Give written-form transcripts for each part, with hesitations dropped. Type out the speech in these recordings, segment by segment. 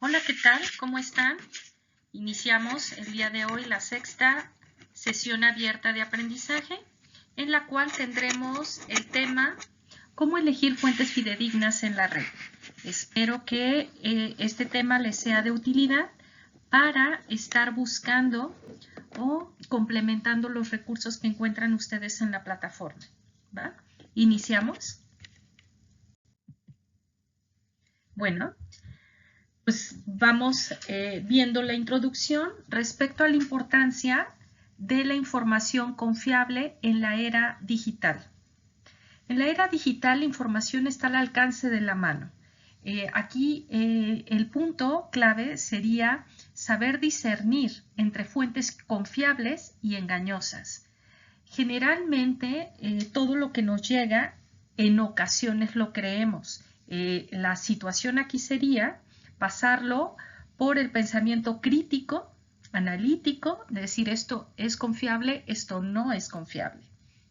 Hola, ¿qué tal? ¿Cómo están? Iniciamos el día de hoy la sexta sesión abierta de aprendizaje, en la cual tendremos el tema ¿Cómo elegir fuentes fidedignas en la red? Espero que este tema les sea de utilidad para estar buscando o complementando los recursos que encuentran ustedes en la plataforma. ¿Va? ¿Iniciamos? Bueno, pues vamos viendo la introducción respecto a la importancia de la información confiable en la era digital. En la era digital la información está al alcance de la mano. Aquí el punto clave sería saber discernir entre fuentes confiables y engañosas. Generalmente todo lo que nos llega en ocasiones lo creemos. La situación aquí sería pasarlo por el pensamiento crítico, analítico, de decir esto es confiable, esto no es confiable.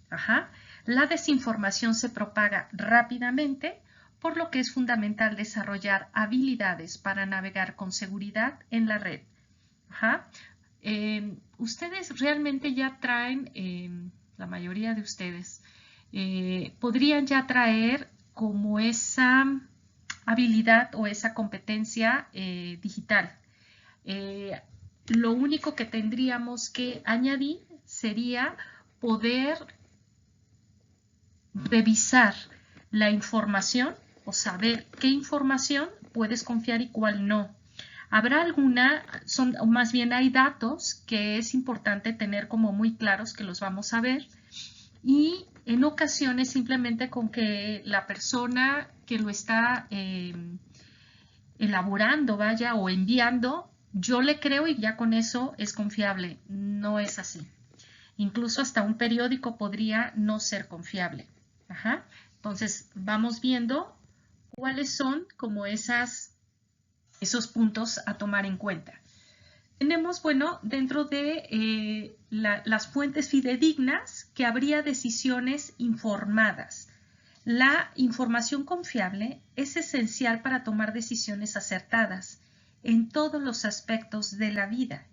Ajá. La desinformación se propaga rápidamente, por lo que es fundamental desarrollar habilidades para navegar con seguridad en la red. Ajá. Ustedes realmente ya traen, la mayoría de ustedes, podrían ya traer como esa habilidad o esa competencia digital. Lo único que tendríamos que añadir sería poder revisar la información o saber qué información puedes confiar y cuál no. Habrá alguna, o más bien hay datos que es importante tener como muy claros que los vamos a ver, y en ocasiones simplemente con que la persona que lo está elaborando, vaya, o enviando, yo le creo y ya con eso es confiable. No es así. Incluso hasta un periódico podría no ser confiable. Ajá. Entonces vamos viendo cuáles son como esos puntos a tomar en cuenta. Tenemos, bueno, dentro de las fuentes fidedignas, que habría decisiones informadas. La información confiable es esencial para tomar decisiones acertadas en todos los aspectos de la vida,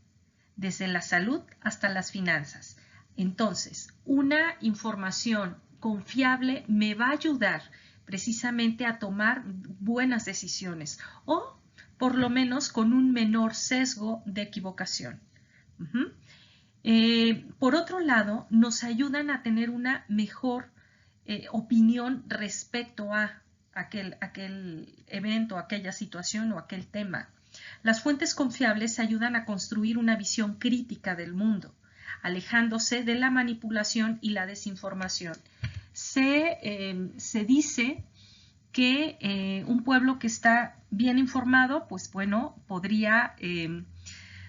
desde la salud hasta las finanzas. Entonces, una información confiable me va a ayudar precisamente a tomar buenas decisiones o por lo menos con un menor sesgo de equivocación. Por otro lado, nos ayudan a tener una mejor opinión respecto a aquel evento, aquella situación o aquel tema. Las fuentes confiables ayudan a construir una visión crítica del mundo, alejándose de la manipulación y la desinformación. Se dice que un pueblo que está bien informado, pues bueno, podría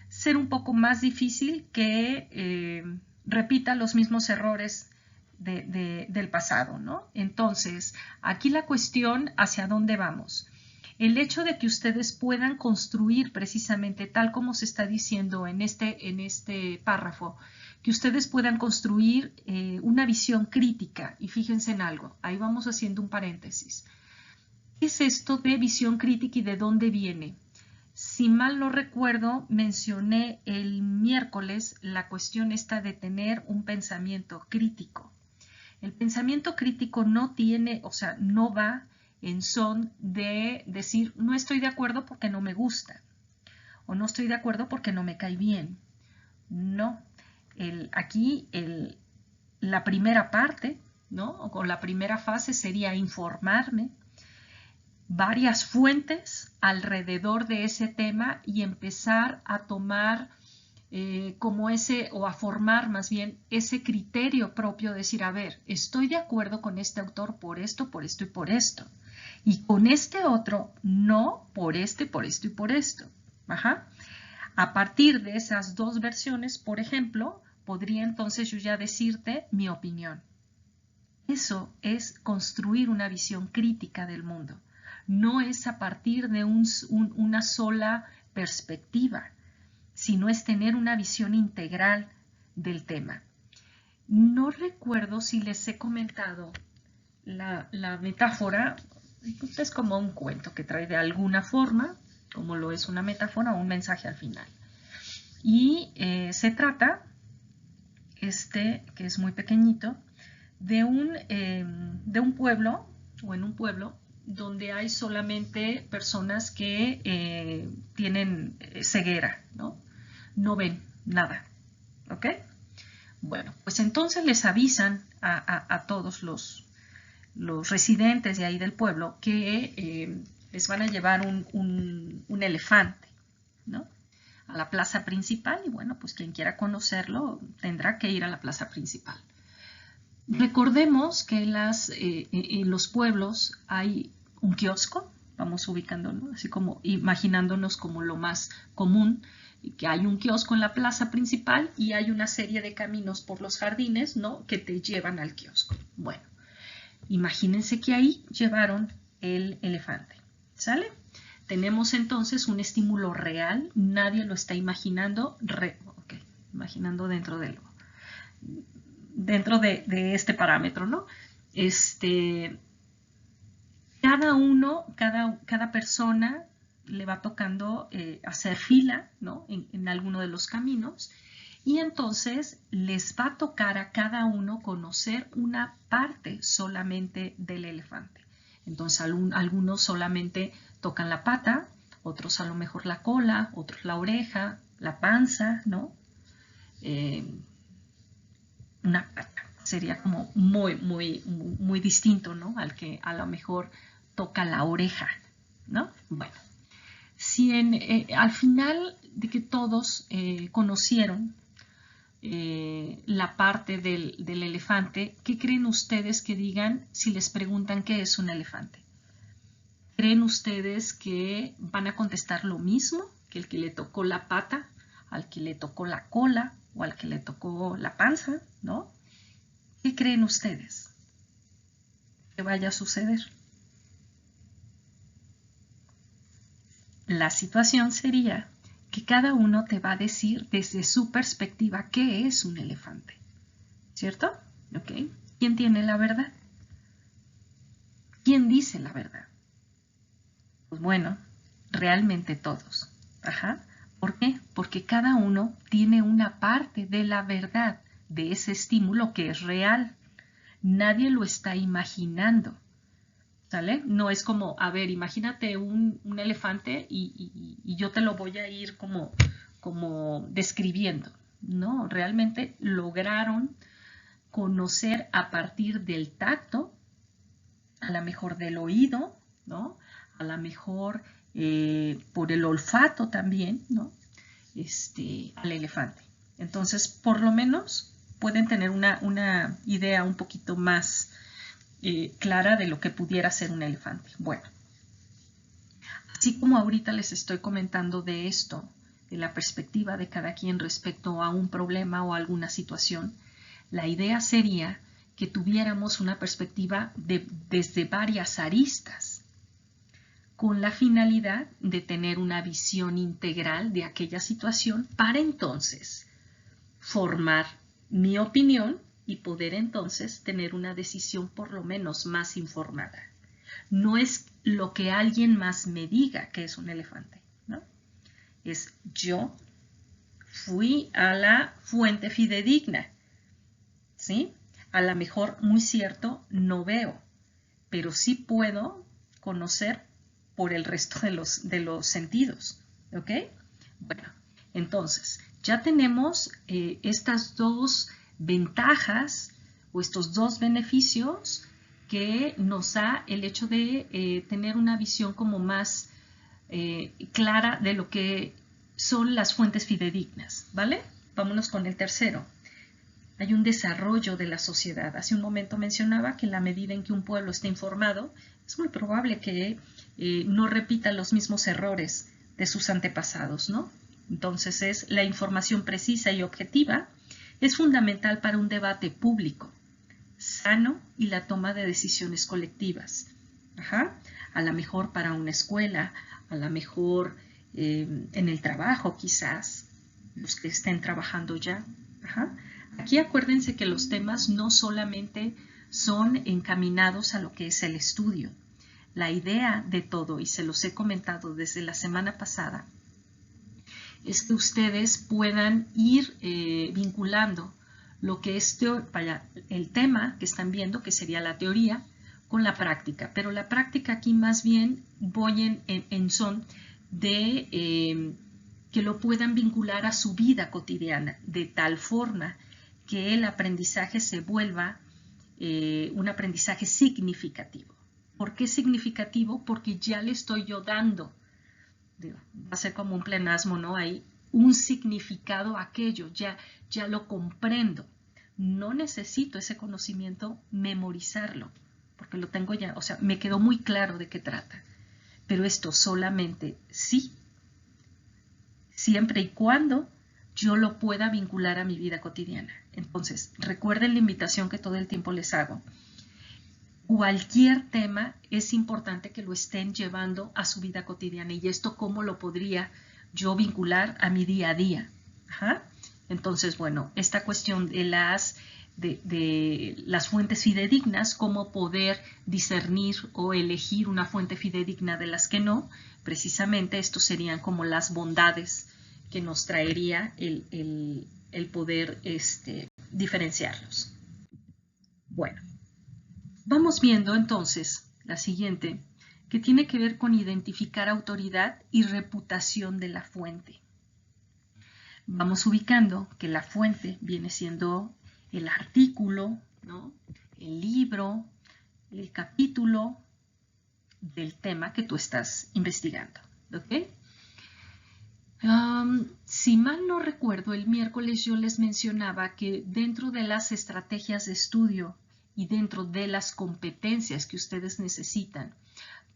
ser un poco más difícil que repita los mismos errores del pasado, ¿no? Entonces, aquí la cuestión, ¿hacia dónde vamos? El hecho de que ustedes puedan construir precisamente, tal como se está diciendo en este párrafo, que ustedes puedan construir una visión crítica. Y fíjense en algo, ahí vamos haciendo un paréntesis. ¿Qué es esto de visión crítica y de dónde viene? Si mal no recuerdo, mencioné el miércoles la cuestión esta de tener un pensamiento crítico. El pensamiento crítico no tiene, o sea, no va en son de decir no estoy de acuerdo porque no me gusta o no estoy de acuerdo porque no me cae bien. No, aquí la primera parte, ¿no? O la primera fase sería informarme, varias fuentes alrededor de ese tema y empezar a tomar como ese, o a formar más bien ese criterio propio de decir, a ver, estoy de acuerdo con este autor por esto y por esto. Y con este otro, no por esto y por esto. Ajá. A partir de esas dos versiones, por ejemplo, podría entonces yo ya decirte mi opinión. Eso es construir una visión crítica del mundo. No es a partir de una sola perspectiva, sino es tener una visión integral del tema. No recuerdo si les he comentado la metáfora, es como un cuento que trae de alguna forma, como lo es una metáfora o un mensaje al final. Y se trata, que es muy pequeñito, de un pueblo, o en un pueblo, donde hay solamente personas que tienen ceguera, ¿no? No ven nada, ¿ok? Bueno, pues entonces les avisan a todos los residentes de ahí del pueblo que les van a llevar un elefante, ¿no? A la plaza principal, y bueno, pues quien quiera conocerlo tendrá que ir a la plaza principal. Recordemos que en los pueblos hay un kiosco, vamos ubicándonos, así como imaginándonos como lo más común, que hay un kiosco en la plaza principal y hay una serie de caminos por los jardines, ¿no?, que te llevan al kiosco. Bueno, imagínense que ahí llevaron el elefante, ¿sale? Tenemos entonces un estímulo real, nadie lo está imaginando, imaginando dentro de este parámetro, ¿no? Cada persona le va tocando hacer fila, ¿no?, en alguno de los caminos, y entonces les va a tocar a cada uno conocer una parte solamente del elefante. Entonces algunos solamente tocan la pata, otros a lo mejor la cola, otros la oreja, la panza, ¿no? Una pata sería como muy distinto, ¿no?, al que a lo mejor toca la oreja, ¿no? Bueno, si al final de que todos conocieron la parte del elefante, ¿qué creen ustedes que digan si les preguntan qué es un elefante? ¿Creen ustedes que van a contestar lo mismo que el que le tocó la pata, al que le tocó la cola o al que le tocó la panza, ¿no? ¿Qué creen ustedes que vaya a suceder? La situación sería que cada uno te va a decir desde su perspectiva qué es un elefante, ¿cierto? ¿Ok? ¿Quién tiene la verdad? ¿Quién dice la verdad? Pues bueno, realmente todos. Ajá. ¿Por qué? Porque cada uno tiene una parte de la verdad de ese estímulo que es real. Nadie lo está imaginando, ¿sale? No es como, a ver, imagínate un elefante y yo te lo voy a ir como describiendo. No, realmente lograron conocer a partir del tacto, a lo mejor del oído, ¿no? A lo mejor por el olfato también, ¿no? Al elefante. Entonces, por lo menos pueden tener una idea un poquito más clara de lo que pudiera ser un elefante. Bueno, así como ahorita les estoy comentando de esto, de la perspectiva de cada quien respecto a un problema o a alguna situación, la idea sería que tuviéramos una perspectiva desde varias aristas, con la finalidad de tener una visión integral de aquella situación para entonces formar mi opinión y poder entonces tener una decisión por lo menos más informada. No es lo que alguien más me diga que es un elefante, ¿no? Es yo fui a la fuente fidedigna, ¿sí? A lo mejor, muy cierto, no veo, pero sí puedo conocer por el resto de los sentidos, ¿ok? Bueno, entonces, ya tenemos estas dos ventajas o estos dos beneficios que nos da el hecho de tener una visión como más clara de lo que son las fuentes fidedignas, ¿vale? Vámonos con el tercero. Hay un desarrollo de la sociedad. Hace un momento mencionaba que en la medida en que un pueblo está informado, es muy probable que no repita los mismos errores de sus antepasados, ¿no? Entonces la información precisa y objetiva es fundamental para un debate público, sano y la toma de decisiones colectivas. Ajá. A lo mejor para una escuela, a lo mejor en el trabajo quizás, los que estén trabajando ya. Ajá. Aquí acuérdense que los temas no solamente son encaminados a lo que es el estudio. La idea de todo, y se los he comentado desde la semana pasada, es que ustedes puedan ir vinculando lo que es el tema que están viendo, que sería la teoría, con la práctica. Pero la práctica aquí más bien voy en son de que lo puedan vincular a su vida cotidiana, de tal forma que el aprendizaje se vuelva un aprendizaje significativo. ¿Por qué significativo? Porque ya le estoy yo dando, va a ser como un pleonasmo, ¿no? Hay un significado a aquello, ya lo comprendo. No necesito ese conocimiento memorizarlo, porque lo tengo ya, o sea, me quedó muy claro de qué trata. Pero esto solamente sí, siempre y cuando yo lo pueda vincular a mi vida cotidiana. Entonces, recuerden la invitación que todo el tiempo les hago. Cualquier tema es importante que lo estén llevando a su vida cotidiana. ¿Y esto cómo lo podría yo vincular a mi día a día? Ajá. Entonces, bueno, esta cuestión de las fuentes fidedignas, cómo poder discernir o elegir una fuente fidedigna de las que no, precisamente estos serían como las bondades que nos traería el poder diferenciarlos. Bueno. Vamos viendo entonces la siguiente, que tiene que ver con identificar autoridad y reputación de la fuente. Vamos ubicando que la fuente viene siendo el artículo, ¿no? El libro, el capítulo del tema que tú estás investigando. ¿Ok? Si mal no recuerdo, el miércoles yo les mencionaba que dentro de las estrategias de estudio y dentro de las competencias que ustedes necesitan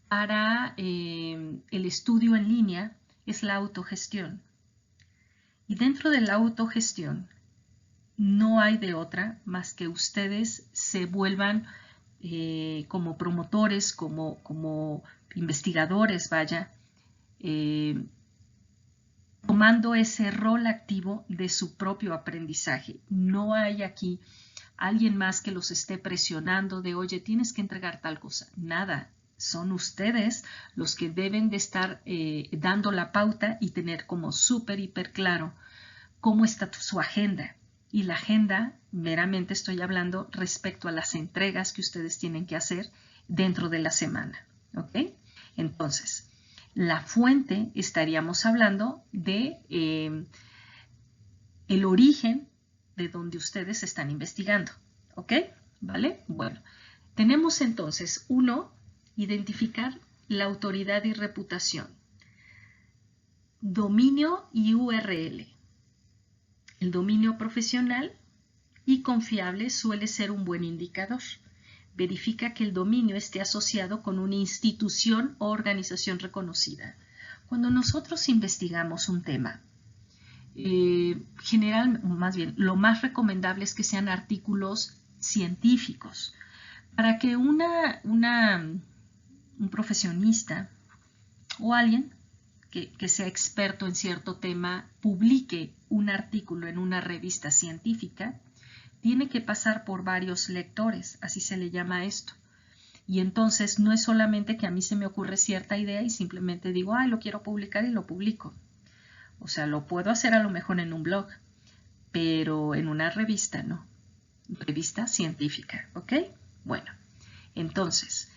para el estudio en línea es la autogestión. Y dentro de la autogestión no hay de otra más que ustedes se vuelvan como promotores, como investigadores, vaya, tomando ese rol activo de su propio aprendizaje. No hay aquí alguien más que los esté presionando de, oye, tienes que entregar tal cosa. Nada, son ustedes los que deben de estar dando la pauta y tener como súper, hiper claro cómo está su agenda. Y la agenda, meramente estoy hablando respecto a las entregas que ustedes tienen que hacer dentro de la semana. ¿Ok? Entonces, la fuente, estaríamos hablando de el origen de donde ustedes están investigando. ¿Ok? ¿Vale? Bueno, tenemos entonces, uno, identificar la autoridad y reputación. Dominio y URL. El dominio profesional y confiable suele ser un buen indicador. Verifica que el dominio esté asociado con una institución o organización reconocida. Cuando nosotros investigamos un tema, lo más recomendable es que sean artículos científicos, para que un profesionista o alguien que sea experto en cierto tema publique un artículo en una revista científica, tiene que pasar por varios lectores, así se le llama esto. Y entonces no es solamente que a mí se me ocurre cierta idea y simplemente digo, lo quiero publicar y lo publico. O sea, lo puedo hacer a lo mejor en un blog, pero en una revista no. Revista científica, ¿ok? Bueno, entonces,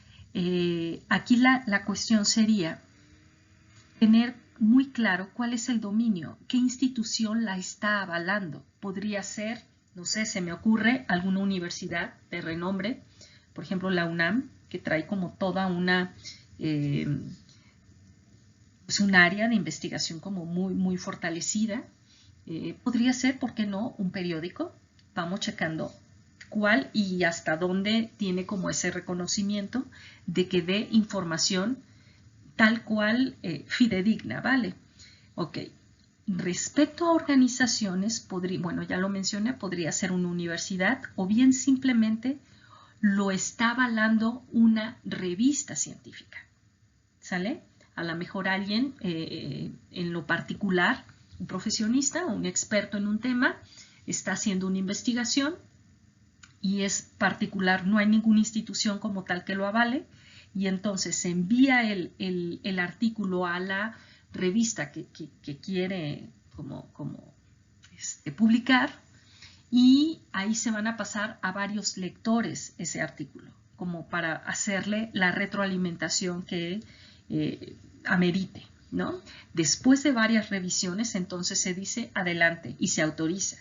aquí la cuestión sería tener muy claro cuál es el dominio, qué institución la está avalando. Podría ser, no sé, se me ocurre alguna universidad de renombre, por ejemplo la UNAM, que trae como toda pues un área de investigación como muy fortalecida. Podría ser, ¿por qué no?, un periódico. Vamos checando cuál y hasta dónde tiene como ese reconocimiento de que dé información tal cual fidedigna, ¿vale? Ok. Respecto a organizaciones, bueno, ya lo mencioné, podría ser una universidad o bien simplemente lo está avalando una revista científica, ¿sale? A lo mejor alguien en lo particular, un profesionista o un experto en un tema, está haciendo una investigación y es particular, no hay ninguna institución como tal que lo avale, y entonces se envía el artículo a la revista que quiere como publicar, y ahí se van a pasar a varios lectores ese artículo, como para hacerle la retroalimentación que amerite, ¿no? Después de varias revisiones, entonces se dice adelante y se autoriza.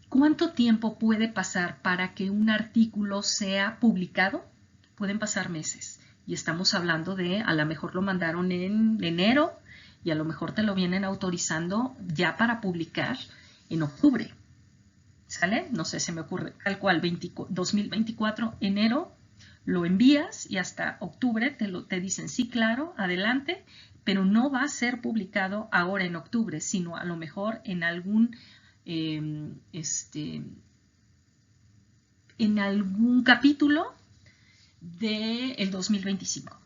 ¿Cuánto tiempo puede pasar para que un artículo sea publicado? Pueden pasar meses. Y estamos hablando de, a lo mejor lo mandaron en enero y a lo mejor te lo vienen autorizando ya para publicar en octubre. ¿Sale? No sé, se me ocurre, tal cual, 2024, enero, lo envías y hasta octubre te dicen, sí, claro, adelante, pero no va a ser publicado ahora en octubre, sino a lo mejor en algún en algún capítulo del 2025.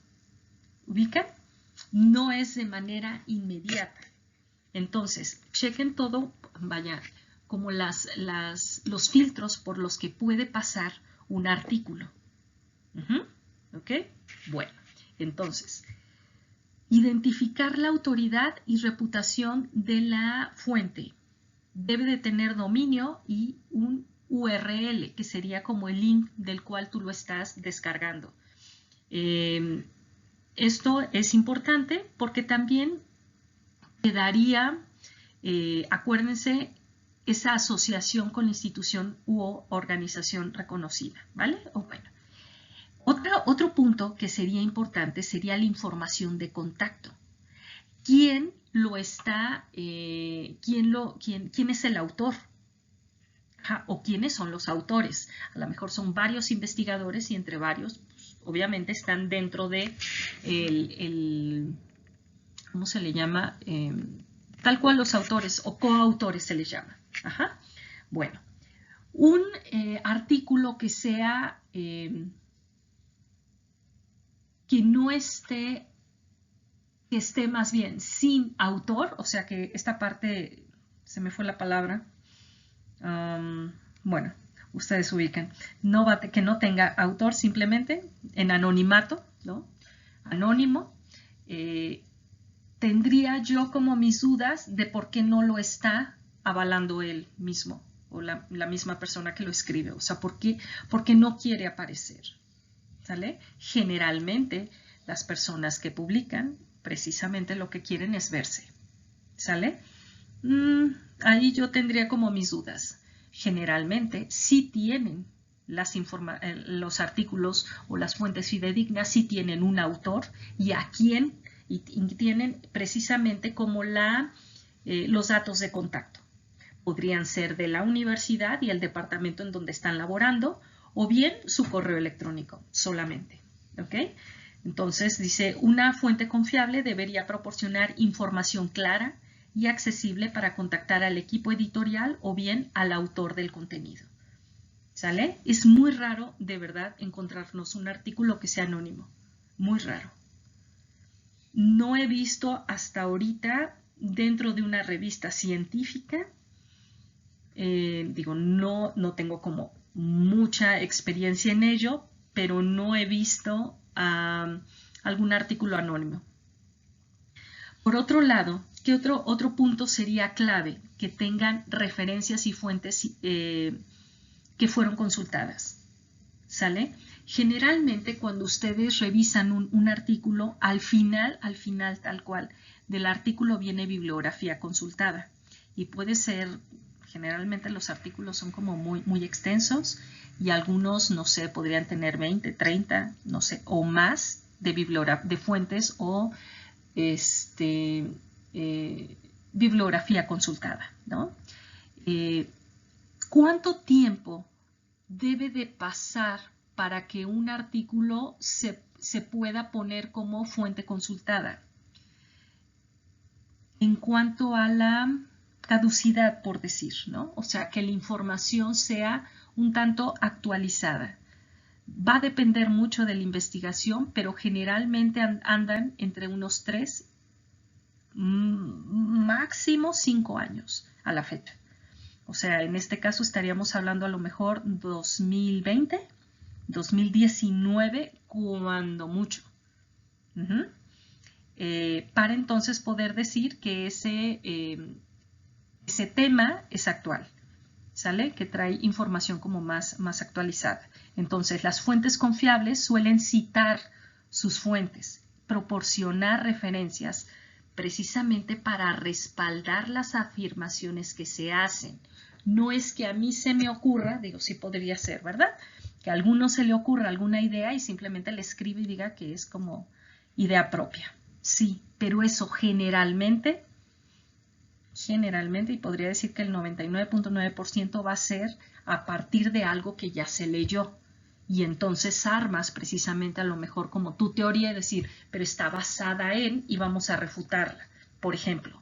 ¿Ubican? No es de manera inmediata. Entonces, chequen todo, vaya, como los filtros por los que puede pasar un artículo. ¿Ok? Bueno, entonces, identificar la autoridad y reputación de la fuente. Debe de tener dominio y un URL, que sería como el link del cual tú lo estás descargando. Esto es importante porque también te daría, acuérdense, esa asociación con la institución u organización reconocida, ¿vale? Bueno. Otro punto que sería importante sería la información de contacto. ¿Quién lo está, quién es el autor? O quiénes son los autores. A lo mejor son varios investigadores y entre varios, pues, obviamente están dentro de ¿cómo se le llama? Tal cual los autores o coautores se les llama. Bueno, un artículo que sea, que no esté, que esté más bien sin autor, o sea que esta parte, se me fue la palabra, bueno, ustedes ubican, que no tenga autor, simplemente en anonimato, ¿no? Anónimo. Tendría yo como mis dudas de por qué no lo está avalando él mismo o la misma persona que lo escribe, o sea, ¿por qué no quiere aparecer? ¿Sale? Generalmente las personas que publican precisamente lo que quieren es verse, ¿sale? Ahí yo tendría como mis dudas. Generalmente sí tienen los artículos o las fuentes fidedignas, sí tienen un autor y a quién, y tienen precisamente como los datos de contacto. Podrían ser de la universidad y el departamento en donde están laborando, o bien su correo electrónico solamente. ¿Ok? Entonces dice, una fuente confiable debería proporcionar información clara y accesible para contactar al equipo editorial o bien al autor del contenido. ¿Sale? Es muy raro, de verdad, encontrarnos un artículo que sea anónimo. Muy raro. No he visto hasta ahorita dentro de una revista científica, no tengo como mucha experiencia en ello, pero no he visto algún artículo anónimo. Por otro lado, ¿qué otro punto sería clave? Que tengan referencias y fuentes que fueron consultadas. ¿Sale? Generalmente cuando ustedes revisan un artículo, al final tal cual, del artículo viene bibliografía consultada. Y puede ser, generalmente los artículos son como muy extensos y algunos, no sé, podrían tener 20, 30, no sé, o más de fuentes o bibliografía consultada, ¿no? ¿Cuánto tiempo debe de pasar para que un artículo se pueda poner como fuente consultada? En cuanto a la caducidad, por decir, ¿no? O sea, que la información sea un tanto actualizada. Va a depender mucho de la investigación, pero generalmente andan entre unos 3, máximo 5 años a la fecha. O sea, en este caso estaríamos hablando a lo mejor 2020, 2019, cuando mucho. Para entonces poder decir que ese tema es actual, ¿sale? Que trae información como más actualizada. Entonces, las fuentes confiables suelen citar sus fuentes, proporcionar referencias precisamente para respaldar las afirmaciones que se hacen. No es que a mí se me ocurra, digo, sí podría ser, ¿verdad? Que a alguno se le ocurra alguna idea y simplemente le escribe y diga que es como idea propia. Sí, pero eso generalmente, y podría decir que el 99.9% va a ser a partir de algo que ya se leyó. Y entonces armas precisamente a lo mejor como tu teoría y decir, pero está basada en y vamos a refutarla. Por ejemplo,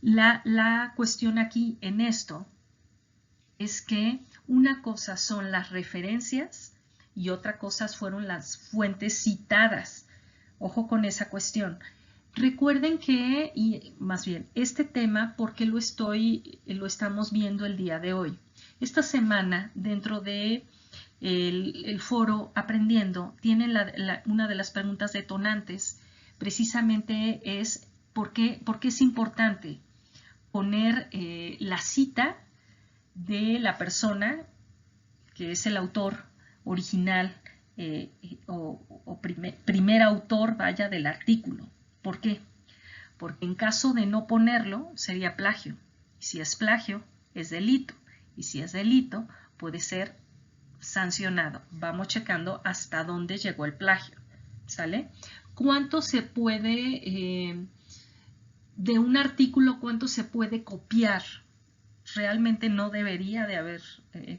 la cuestión aquí en esto es que una cosa son las referencias y otra cosa fueron las fuentes citadas. Ojo con esa cuestión. Recuerden que, y más bien, este tema, ¿por qué lo estamos viendo el día de hoy? Esta semana, dentro de el foro Aprendiendo, tienen una de las preguntas detonantes, precisamente es ¿por qué es importante poner la cita de la persona que es el autor original o primer autor, vaya, del artículo? ¿Por qué? Porque en caso de no ponerlo, sería plagio. Y si es plagio, es delito. Y si es delito, puede ser sancionado. Vamos checando hasta dónde llegó el plagio. ¿Sale? ¿Cuánto se puede, de un artículo, cuánto se puede copiar? Realmente no debería de haber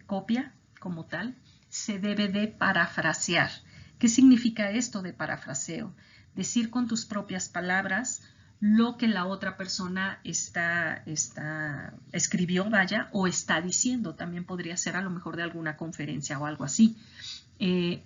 copia como tal. Se debe de parafrasear. ¿Qué significa esto de parafraseo? Decir con tus propias palabras lo que la otra persona escribió, vaya, o está diciendo. También podría ser a lo mejor de alguna conferencia o algo así.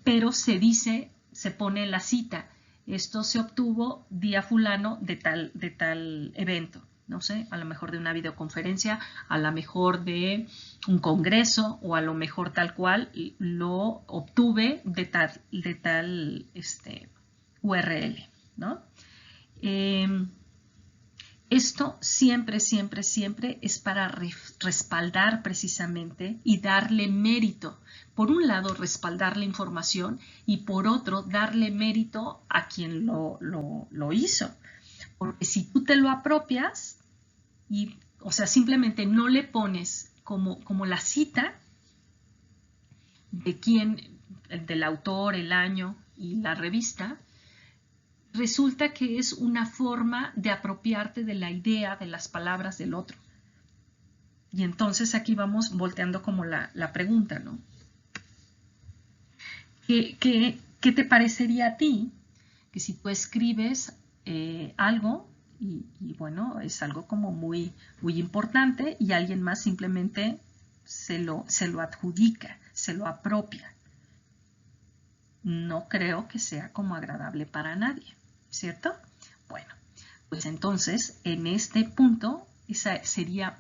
Pero se dice, se pone la cita. Esto se obtuvo día fulano de tal evento. No sé, a lo mejor de una videoconferencia, a lo mejor de un congreso o a lo mejor tal cual lo obtuve de tal URL, ¿no? Esto siempre es para respaldar precisamente y darle mérito. Por un lado, respaldar la información y por otro, darle mérito a quien lo hizo. Porque si tú te lo apropias y, o sea, simplemente no le pones como la cita de quién, del autor, el año y la revista, resulta que es una forma de apropiarte de la idea, de las palabras del otro. Y entonces aquí vamos volteando como la pregunta, ¿no? ¿Qué te parecería a ti que si tú escribes algo y bueno, es algo como muy importante y alguien más simplemente se lo adjudica, se lo apropia? No creo que sea como agradable para nadie, ¿cierto? Bueno, pues entonces en este punto esa sería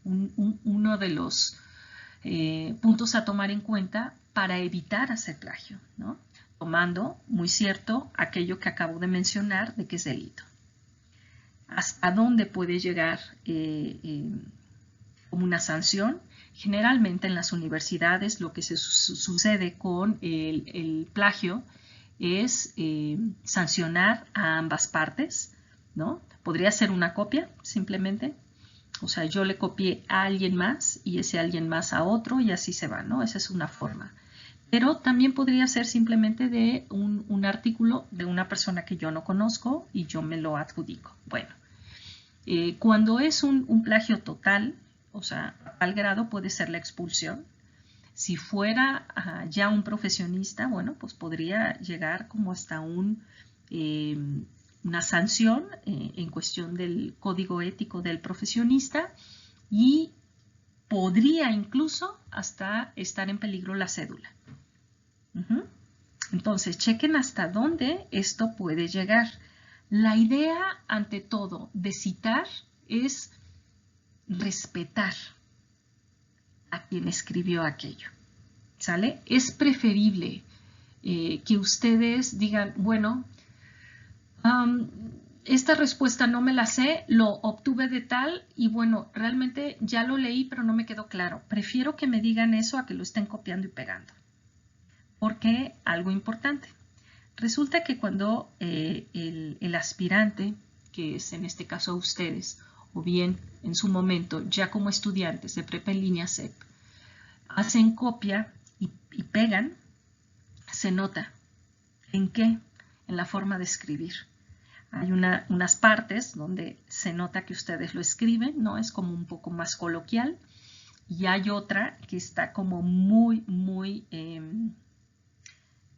uno de los puntos a tomar en cuenta para evitar hacer plagio, ¿no? Tomando, muy cierto, aquello que acabo de mencionar de que es delito. ¿Hasta dónde puede llegar como una sanción? Generalmente en las universidades lo que se sucede con el plagio es sancionar a ambas partes, ¿no? Podría ser una copia, simplemente. O sea, yo le copié a alguien más y ese alguien más a otro y así se va, ¿no? Esa es una forma. Pero también podría ser simplemente de un artículo de una persona que yo no conozco y yo me lo adjudico. Bueno, cuando es un plagio total, o sea, a tal grado puede ser la expulsión. Si fuera ya un profesionista, bueno, pues podría llegar como hasta una sanción en cuestión del código ético del profesionista y podría incluso hasta estar en peligro la cédula. Entonces, chequen hasta dónde esto puede llegar. La idea, ante todo, de citar es respetar a quien escribió aquello, ¿sale? Es preferible que ustedes digan, bueno, esta respuesta no me la sé, lo obtuve de tal y bueno, realmente ya lo leí pero no me quedó claro. Prefiero que me digan eso a que lo estén copiando y pegando. Porque algo importante. Resulta que cuando el aspirante, que es en este caso ustedes, o bien en su momento ya como estudiantes de prepa en línea SEP, hacen copia y pegan, se nota. ¿En qué? En la forma de escribir. Hay unas partes donde se nota que ustedes lo escriben, ¿no? Es como un poco más coloquial. Y hay otra que está como muy,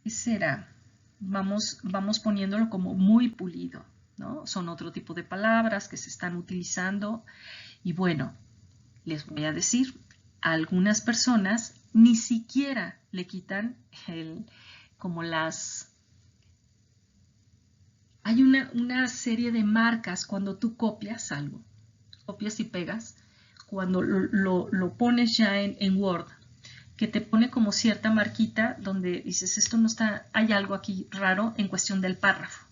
¿qué será? Vamos poniéndolo como muy pulido, ¿no? Son otro tipo de palabras que se están utilizando. Y bueno, les voy a decir, a algunas personas ni siquiera le quitan como las... Hay una serie de marcas cuando tú copias algo, copias y pegas, cuando lo pones ya en Word, que te pone como cierta marquita donde dices, esto no está, hay algo aquí raro en cuestión del párrafo.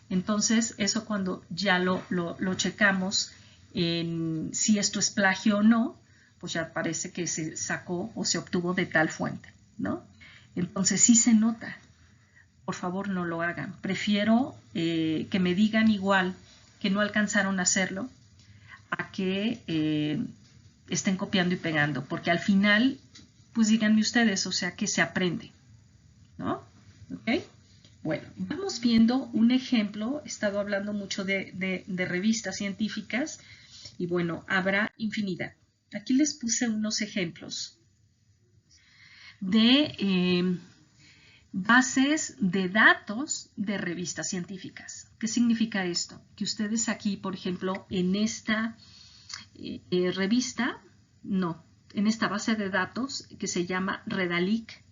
Entonces, eso cuando ya lo checamos en si esto es plagio o no, pues ya parece que se sacó o se obtuvo de tal fuente, ¿no? Entonces, sí se nota. Por favor, no lo hagan. Prefiero que me digan igual que no alcanzaron a hacerlo a que estén copiando y pegando, porque al final, pues díganme ustedes, o sea, que se aprende, ¿no? ¿Ok? Bueno, vamos viendo un ejemplo. He estado hablando mucho de revistas científicas y bueno, habrá infinidad. Aquí les puse unos ejemplos de bases de datos de revistas científicas. ¿Qué significa esto? Que ustedes aquí, por ejemplo, en esta revista, no, en esta base de datos que se llama Redalic,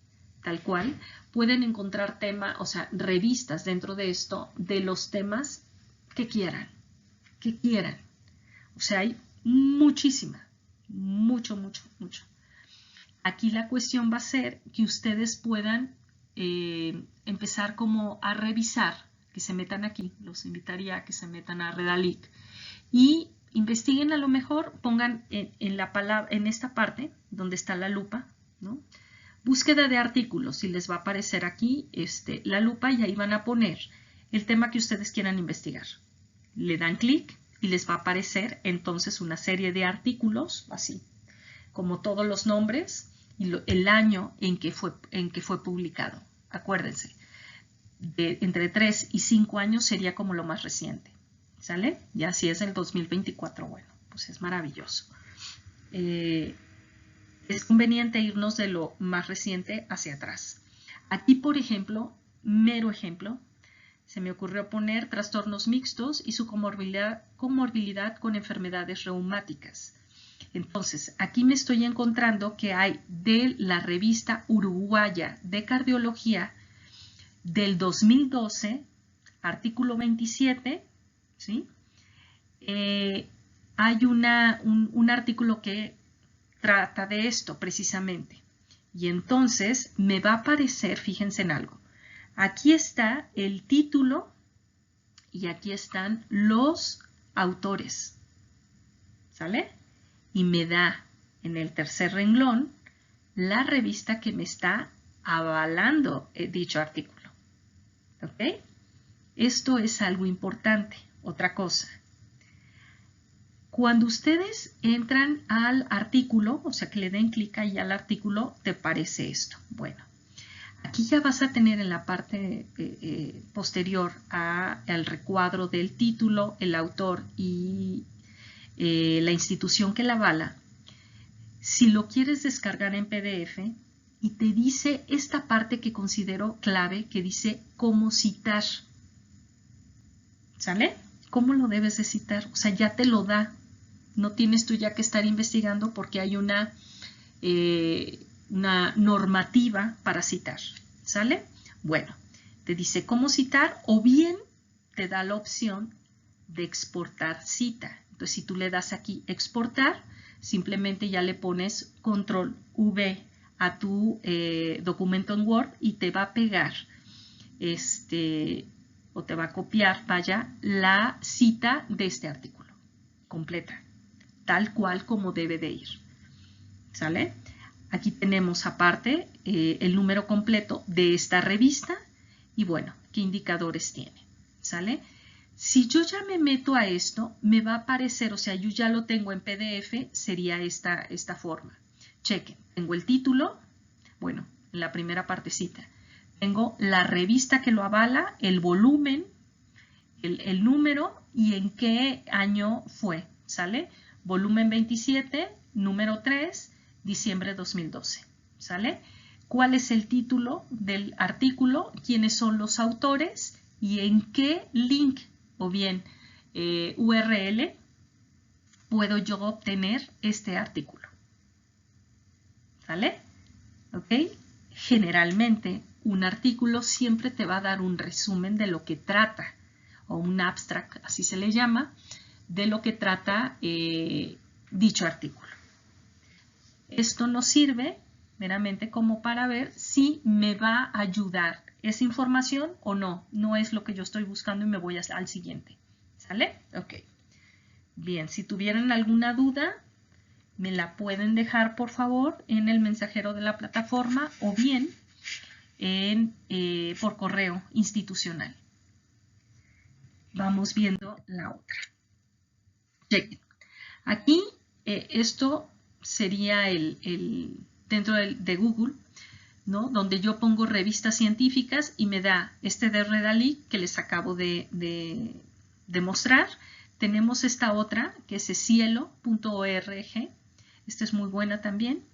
tal cual, pueden encontrar temas, o sea, revistas dentro de esto de los temas que quieran, O sea, hay muchísima, mucho. Aquí la cuestión va a ser que ustedes puedan empezar como a revisar, que se metan aquí, los invitaría a que se metan a Redalic y investiguen, a lo mejor, pongan en la palabra, en esta parte donde está la lupa, ¿no? Búsqueda de artículos y les va a aparecer aquí la lupa y ahí van a poner el tema que ustedes quieran investigar. Le dan clic y les va a aparecer entonces una serie de artículos, así, como todos los nombres y el año en que fue publicado. Acuérdense, entre 3 y 5 años sería como lo más reciente. ¿Sale? Ya si es el 2024, bueno, pues es maravilloso. Es conveniente irnos de lo más reciente hacia atrás. Aquí, por ejemplo, mero ejemplo, se me ocurrió poner trastornos mixtos y su comorbilidad con enfermedades reumáticas. Entonces, aquí me estoy encontrando que hay de la revista uruguaya de cardiología del 2012, artículo 27, ¿sí? Hay un artículo que trata de esto precisamente. Y entonces me va a aparecer, fíjense en algo, aquí está el título y aquí están los autores. ¿Sale? Y me da en el tercer renglón la revista que me está avalando dicho artículo. ¿Ok? Esto es algo importante. Otra cosa. Cuando ustedes entran al artículo, o sea que le den clic ahí al artículo, te aparece esto. Bueno, aquí ya vas a tener en la parte posterior al recuadro del título, el autor y la institución que la avala. Si lo quieres descargar en PDF y te dice esta parte que considero clave, que dice cómo citar. ¿Sale? ¿Cómo lo debes de citar? O sea, ya te lo da. No tienes tú ya que estar investigando porque hay una normativa para citar. ¿Sale? Bueno, te dice cómo citar o bien te da la opción de exportar cita. Entonces, si tú le das aquí exportar, simplemente ya le pones control V a tu documento en Word y te va a pegar, o te va a copiar, vaya, la cita de este artículo completa, tal cual como debe de ir. ¿Sale? Aquí tenemos aparte el número completo de esta revista y bueno, qué indicadores tiene. ¿Sale? Si yo ya me meto a esto, me va a aparecer, o sea, yo ya lo tengo en PDF, sería esta forma. Chequen, tengo el título, bueno, en la primera partecita. Tengo la revista que lo avala, el volumen, el número y en qué año fue, ¿sale? Volumen 27, número 3, diciembre 2012, ¿sale? ¿Cuál es el título del artículo? ¿Quiénes son los autores? ¿Y en qué link o bien URL puedo yo obtener este artículo? ¿Sale? ¿Ok? Generalmente un artículo siempre te va a dar un resumen de lo que trata, o un abstract, así se le llama, de lo que trata dicho artículo. Esto nos sirve meramente como para ver si me va a ayudar esa información o no. No es lo que yo estoy buscando y me voy al siguiente. ¿Sale? Ok. Bien, si tuvieran alguna duda, me la pueden dejar por favor en el mensajero de la plataforma o bien por correo institucional. Vamos viendo la otra. Chequen. Aquí esto sería dentro de Google, ¿no? Donde yo pongo revistas científicas y me da de Redalí que les acabo de mostrar. Tenemos esta otra que es cielo.org. Esta es muy buena también.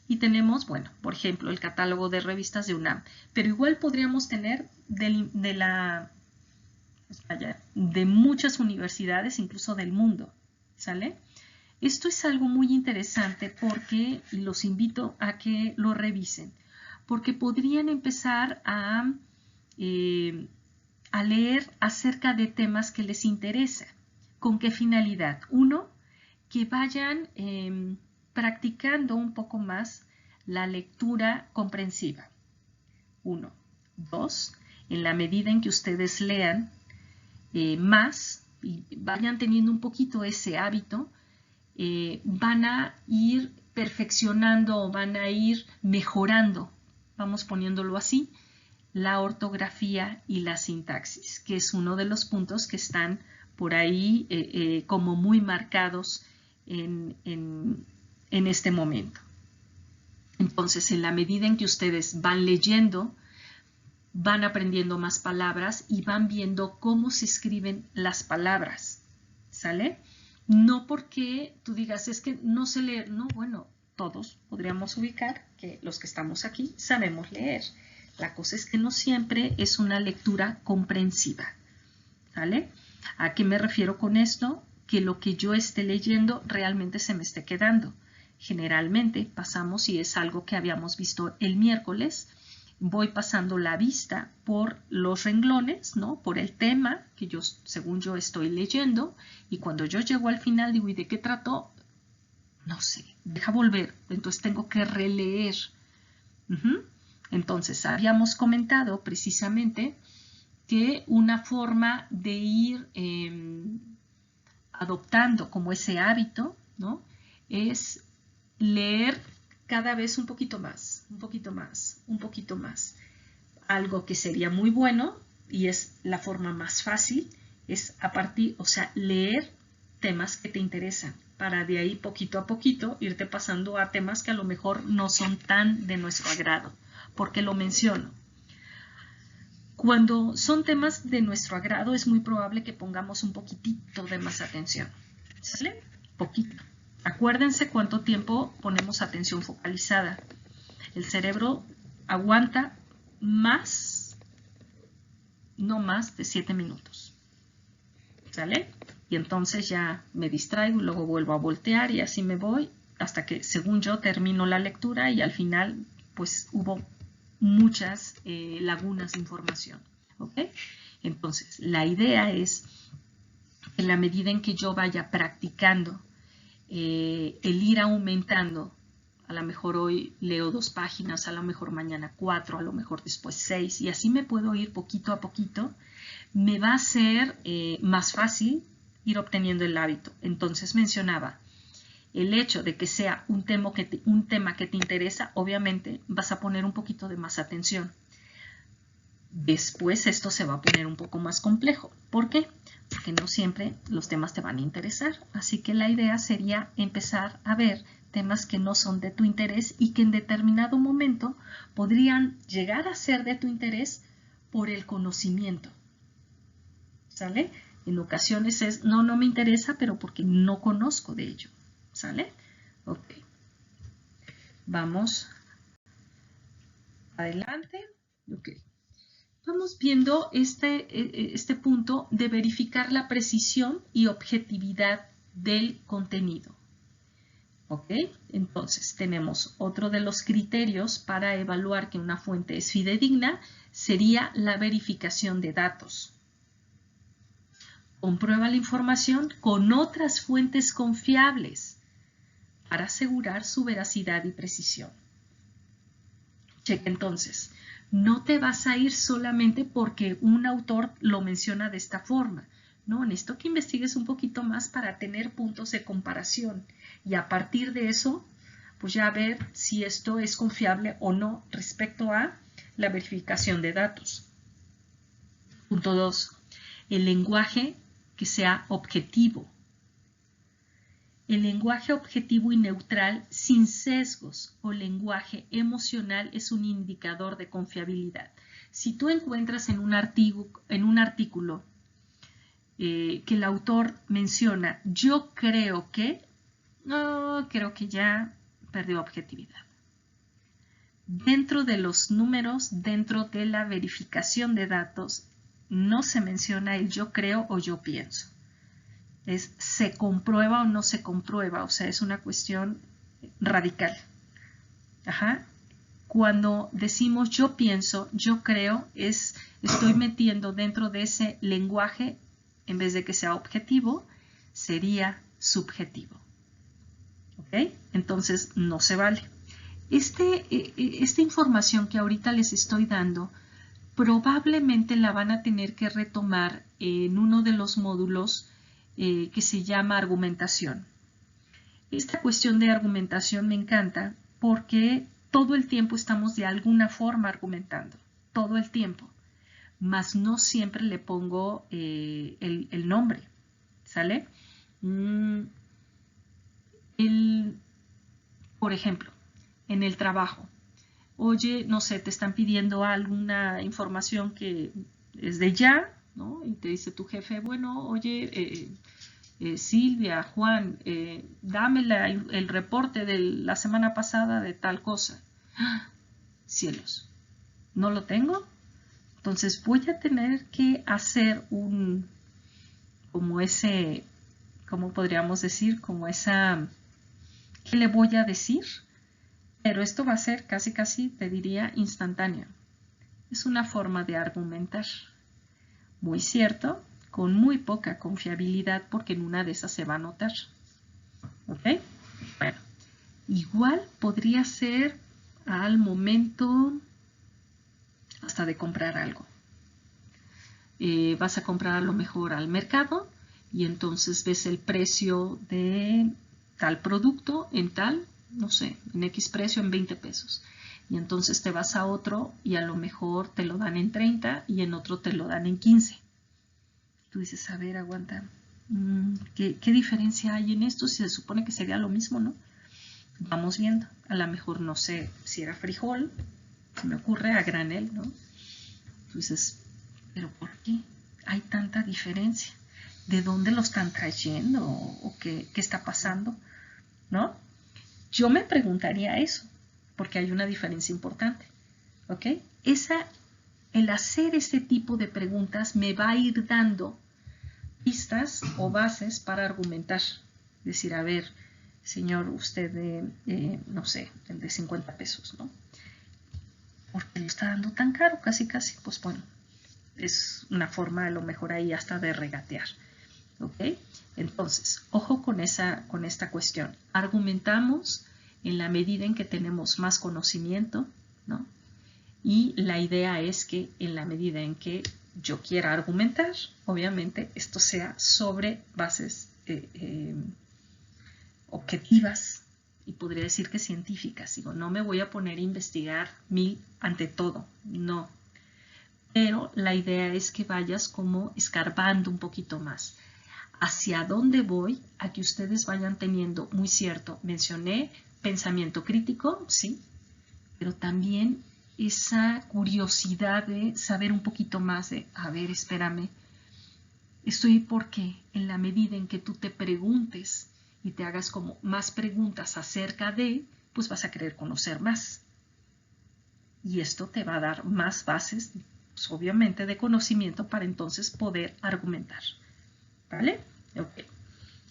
Y tenemos, bueno, por ejemplo, el catálogo de revistas de UNAM. Pero igual podríamos tener de muchas universidades, incluso del mundo. ¿Sale? Esto es algo muy interesante porque los invito a que lo revisen. Porque podrían empezar a leer acerca de temas que les interesa. ¿Con qué finalidad? Uno, que vayan practicando un poco más la lectura comprensiva. 1. 2. En la medida en que ustedes lean más y vayan teniendo un poquito ese hábito, van a ir perfeccionando o van a ir mejorando, vamos poniéndolo así, la ortografía y la sintaxis, que es uno de los puntos que están por ahí como muy marcados en este momento. Entonces, en la medida en que ustedes van leyendo, van aprendiendo más palabras y van viendo cómo se escriben las palabras, ¿sale? No porque tú digas, es que no sé leer, no, bueno, todos podríamos ubicar que los que estamos aquí sabemos leer. La cosa es que no siempre es una lectura comprensiva, ¿sale? ¿A qué me refiero con esto? Que lo que yo esté leyendo realmente se me esté quedando. Generalmente pasamos, y es algo que habíamos visto el miércoles, voy pasando la vista por los renglones, ¿no? Por el tema que yo, según yo estoy leyendo, y cuando yo llego al final digo, ¿y de qué trató? No sé, deja volver, entonces tengo que releer. Entonces, habíamos comentado precisamente que una forma de ir adoptando como ese hábito, ¿no? Es leer cada vez un poquito más, un poquito más, un poquito más. Algo que sería muy bueno y es la forma más fácil, es leer temas que te interesan, para de ahí poquito a poquito irte pasando a temas que a lo mejor no son tan de nuestro agrado. ¿Por qué lo menciono? Cuando son temas de nuestro agrado es muy probable que pongamos un poquitito de más atención, ¿sale? Poquito. Acuérdense cuánto tiempo ponemos atención focalizada. El cerebro aguanta no más de 7 minutos. ¿Sale? Y entonces ya me distraigo y luego vuelvo a voltear y así me voy hasta que, según yo, termino la lectura y al final, pues, hubo muchas lagunas de información. ¿Ok? Entonces, la idea es, en la medida en que yo vaya practicando, el ir aumentando a lo mejor hoy leo 2 páginas, a lo mejor mañana 4, a lo mejor después 6, y así me puedo ir poquito a poquito, me va a ser más fácil ir obteniendo el hábito. Entonces mencionaba, el hecho de que sea un tema que te interesa, obviamente vas a poner un poquito de más atención. Después esto se va a poner un poco más complejo. ¿Por qué? Porque no siempre los temas te van a interesar. Así que la idea sería empezar a ver temas que no son de tu interés y que en determinado momento podrían llegar a ser de tu interés por el conocimiento. ¿Sale? En ocasiones es, no me interesa, pero porque no conozco de ello. ¿Sale? Ok. Vamos adelante. Ok. Vamos viendo este punto de verificar la precisión y objetividad del contenido. ¿Ok? Entonces, tenemos otro de los criterios para evaluar que una fuente es fidedigna, sería la verificación de datos. Comprueba la información con otras fuentes confiables para asegurar su veracidad y precisión. Checa entonces. No te vas a ir solamente porque un autor lo menciona de esta forma. No, necesito que investigues un poquito más para tener puntos de comparación y a partir de eso, pues ya ver si esto es confiable o no respecto a la verificación de datos. Punto 2. El lenguaje que sea objetivo. El lenguaje objetivo y neutral sin sesgos o lenguaje emocional es un indicador de confiabilidad. Si tú encuentras en un artículo que el autor menciona, yo creo que, no, creo que ya perdió objetividad. Dentro de los números, dentro de la verificación de datos, no se menciona el yo creo o yo pienso. Es se comprueba o no se comprueba, o sea, es una cuestión radical. Ajá. Cuando decimos yo pienso, yo creo, estoy metiendo dentro de ese lenguaje, en vez de que sea objetivo, sería subjetivo. ¿Ok? Entonces, no se vale. Esta información que ahorita les estoy dando, probablemente la van a tener que retomar en uno de los módulos que se llama argumentación. Esta cuestión de argumentación me encanta porque todo el tiempo estamos de alguna forma argumentando, todo el tiempo, mas no siempre le pongo el nombre, ¿sale? Por ejemplo, en el trabajo, oye, no sé, te están pidiendo alguna información que es de ya, ¿no? Y te dice tu jefe, bueno, oye, Silvia, Juan, dame el reporte de la semana pasada de tal cosa. ¡Ah! Cielos, ¿no lo tengo? Entonces voy a tener que hacer ¿cómo podríamos decir? Como esa, ¿qué le voy a decir? Pero esto va a ser casi, te diría, instantáneo. Es una forma de argumentar. Muy cierto, con muy poca confiabilidad porque en una de esas se va a notar. ¿Ok? Bueno, igual podría ser al momento hasta de comprar algo. Vas a comprar a lo mejor al mercado y entonces ves el precio de tal producto en tal, no sé, en X precio en 20 pesos. Y entonces te vas a otro y a lo mejor te lo dan en 30 y en otro te lo dan en 15. Tú dices, a ver, aguanta, ¿qué diferencia hay en esto? Si se supone que sería lo mismo, ¿no? Vamos viendo. A lo mejor no sé si era frijol, se me ocurre a granel, ¿no? Tú dices, ¿pero por qué hay tanta diferencia? ¿De dónde lo están trayendo? ¿O qué está pasando? ¿No? Yo me preguntaría eso, porque hay una diferencia importante. ¿Ok? El hacer este tipo de preguntas me va a ir dando pistas o bases para argumentar. Decir, a ver, señor, usted no sé, el de 50 pesos, ¿no? ¿Por qué lo está dando tan caro? Casi. Pues bueno, es una forma a lo mejor ahí hasta de regatear. ¿Ok? Entonces, ojo con esta cuestión. Argumentamos en la medida en que tenemos más conocimiento, ¿no? Y la idea es que en la medida en que yo quiera argumentar, obviamente esto sea sobre bases objetivas y podría decir que científicas. Digo, no me voy a poner a investigar ante todo, no. Pero la idea es que vayas como escarbando un poquito más. ¿Hacia dónde voy? A que ustedes vayan teniendo, muy cierto, mencioné pensamiento crítico, sí, pero también esa curiosidad de saber un poquito más de, a ver, espérame, estoy porque en la medida en que tú te preguntes y te hagas como más preguntas acerca de, pues vas a querer conocer más. Y esto te va a dar más bases, pues obviamente, de conocimiento para entonces poder argumentar. ¿Vale? Ok.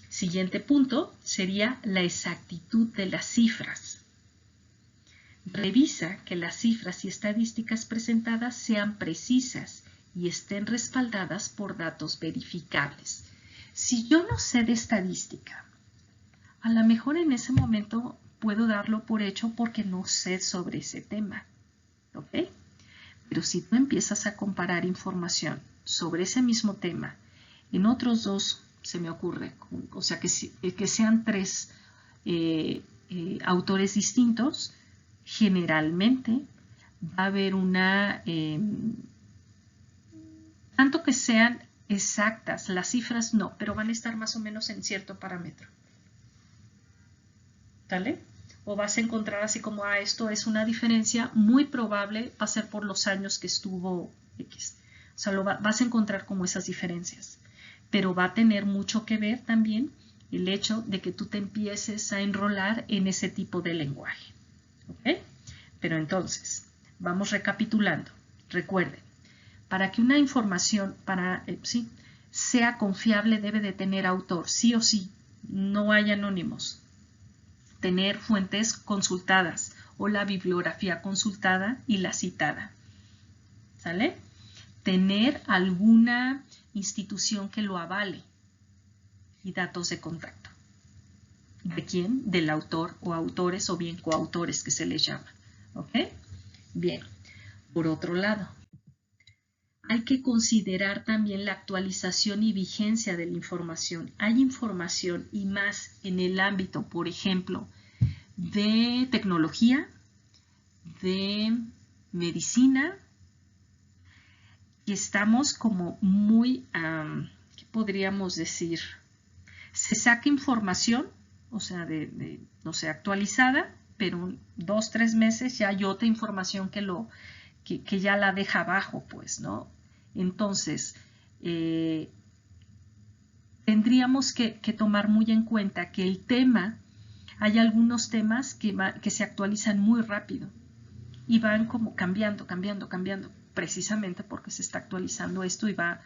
Siguiente punto sería la exactitud de las cifras. Revisa que las cifras y estadísticas presentadas sean precisas y estén respaldadas por datos verificables. Si yo no sé de estadística, a lo mejor en ese momento puedo darlo por hecho porque no sé sobre ese tema. ¿Ok? Pero si tú empiezas a comparar información sobre ese mismo tema en otros dos, se me ocurre, o sea, que sean tres autores distintos, generalmente va a haber tanto que sean exactas, las cifras no, pero van a estar más o menos en cierto parámetro. ¿Vale? O vas a encontrar así como, esto es una diferencia muy probable, va a ser por los años que estuvo X. O sea, vas a encontrar como esas diferencias. Pero va a tener mucho que ver también el hecho de que tú te empieces a enrolar en ese tipo de lenguaje. ¿Ok? Pero entonces, vamos recapitulando. Recuerden, para que una información sea confiable debe de tener autor, sí o sí, no hay anónimos. Tener fuentes consultadas o la bibliografía consultada y la citada. ¿Sale? Tener alguna institución que lo avale y datos de contacto. ¿De quién? Del autor o autores o bien coautores que se les llama. ¿Ok? Bien. Por otro lado, hay que considerar también la actualización y vigencia de la información. Hay información y más en el ámbito, por ejemplo, de tecnología, de medicina, y estamos como muy, ¿qué podríamos decir? Se saca información, o sea, no sé, actualizada, pero 2, 3 meses ya hay otra información que ya la deja abajo, pues, ¿no? Entonces, tendríamos que tomar muy en cuenta que el tema, hay algunos temas que se actualizan muy rápido y van como cambiando, precisamente porque se está actualizando esto y va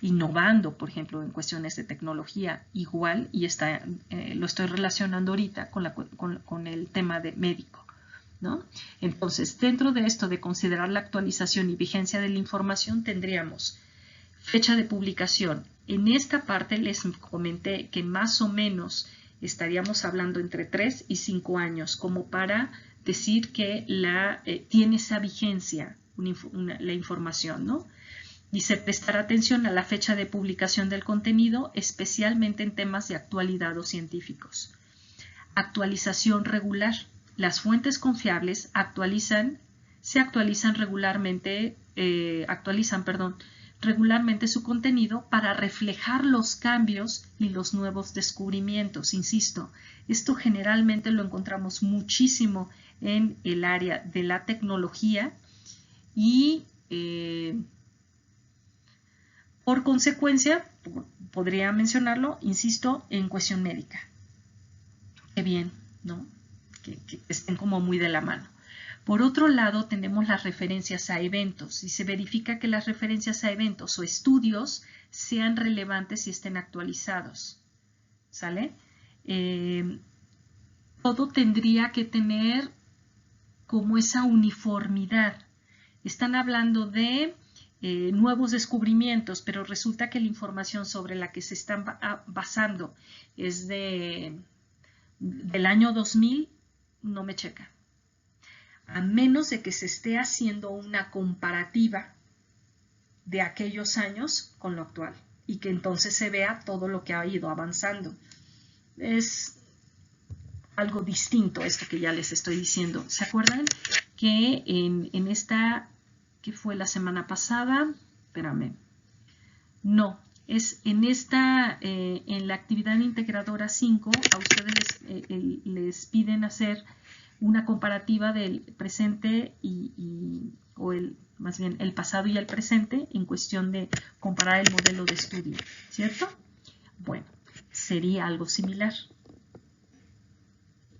innovando, por ejemplo, en cuestiones de tecnología igual, y lo estoy relacionando ahorita con el tema de médico, ¿no? Entonces, dentro de esto de considerar la actualización y vigencia de la información, tendríamos fecha de publicación. En esta parte les comenté que más o menos estaríamos hablando entre 3 y 5 años, como para decir que tiene esa vigencia la información, ¿no? Dice, prestar atención a la fecha de publicación del contenido, especialmente en temas de actualidad o científicos. Actualización regular. Las fuentes confiables se actualizan regularmente su contenido para reflejar los cambios y los nuevos descubrimientos. Insisto, esto generalmente lo encontramos muchísimo en el área de la tecnología y por consecuencia, podría mencionarlo, insisto, en cuestión médica. Qué bien, ¿no? Que estén como muy de la mano. Por otro lado, tenemos las referencias a eventos y se verifica que las referencias a eventos o estudios sean relevantes y estén actualizados. ¿Sale? Todo tendría que tener como esa uniformidad. Están hablando de nuevos descubrimientos, pero resulta que la información sobre la que se están basando es de del año 2000 no me checa. A menos de que se esté haciendo una comparativa de aquellos años con lo actual y que entonces se vea todo lo que ha ido avanzando. Es algo distinto esto que ya les estoy diciendo. ¿Se acuerdan que en esta, que fue la semana pasada? Espérame. No, es en esta, en la actividad integradora 5, a ustedes les piden hacer una comparativa del presente o más bien el pasado y el presente en cuestión de comparar el modelo de estudio, ¿cierto? Bueno, sería algo similar.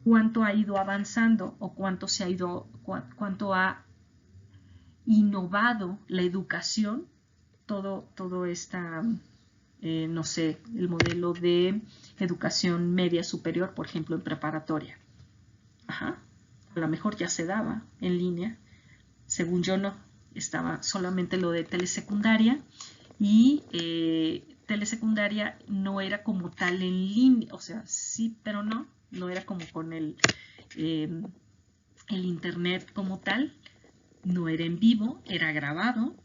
¿Cuánto ha ido avanzando o cuánto ha innovado la educación? Todo esta, no sé, el modelo de educación media superior, por ejemplo, en preparatoria. Ajá. A lo mejor ya se daba en línea. Según yo no. Estaba solamente lo de telesecundaria y telesecundaria no era como tal en línea. O sea, sí, pero no. No era como con el internet como tal. No era en vivo, era grabado